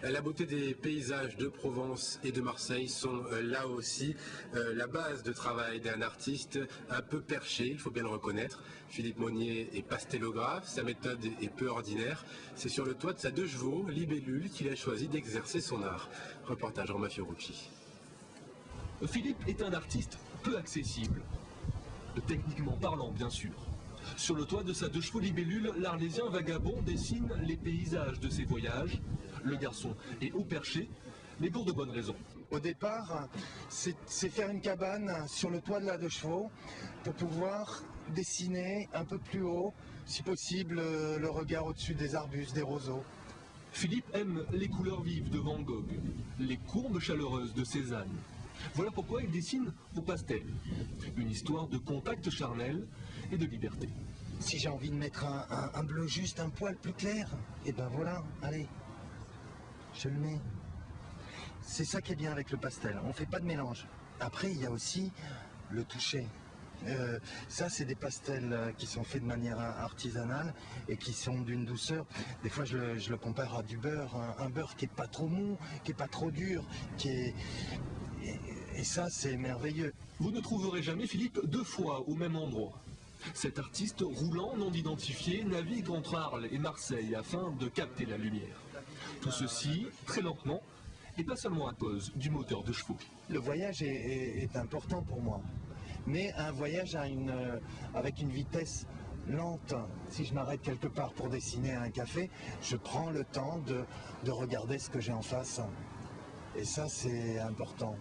La beauté des paysages de Provence et de Marseille sont là aussi la base de travail d'un artiste un peu perché, il faut bien le reconnaître. Philippe Monnier est pastellographe, sa méthode est peu ordinaire. C'est sur le toit de sa 2 chevaux, Libellule, qu'il a choisi d'exercer son art. Reportage Romain Fiorucci. Philippe est un artiste peu accessible, techniquement parlant bien sûr. Sur le toit de sa 2 chevaux Libellule, l'Arlésien vagabond dessine les paysages de ses voyages. Le garçon est haut perché, mais pour de bonnes raisons. Au départ, c'est faire une cabane sur le toit de la 2 chevaux pour pouvoir dessiner un peu plus haut, si possible, le regard au-dessus des arbustes, des roseaux. Philippe aime les couleurs vives de Van Gogh, les courbes chaleureuses de Cézanne. Voilà pourquoi il dessine au pastel. Une histoire de contact charnel et de liberté. Si j'ai envie de mettre un bleu juste un poil plus clair, et ben voilà, allez, je le mets. C'est ça qui est bien avec le pastel, on ne fait pas de mélange. Après, il y a aussi le toucher. Ça, c'est des pastels qui sont faits de manière artisanale et qui sont d'une douceur. Des fois, je le compare à du beurre, un beurre qui n'est pas trop mou, qui n'est pas trop dur, et ça, c'est merveilleux. Vous ne trouverez jamais Philippe 2 fois au même endroit. Cet artiste roulant non identifié navigue entre Arles et Marseille afin de capter la lumière. Tout ceci, très lentement, et pas seulement à cause du moteur de chevaux. Le voyage est important pour moi, mais un voyage avec une vitesse lente. Si je m'arrête quelque part pour dessiner un café, je prends le temps de regarder ce que j'ai en face. Et ça, c'est important.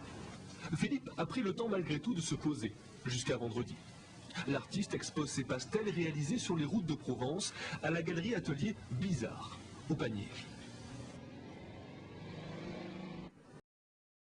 Philippe a pris le temps malgré tout de se poser, jusqu'à vendredi. L'artiste expose ses pastels réalisés sur les routes de Provence à la galerie atelier Bizarre, au Panier.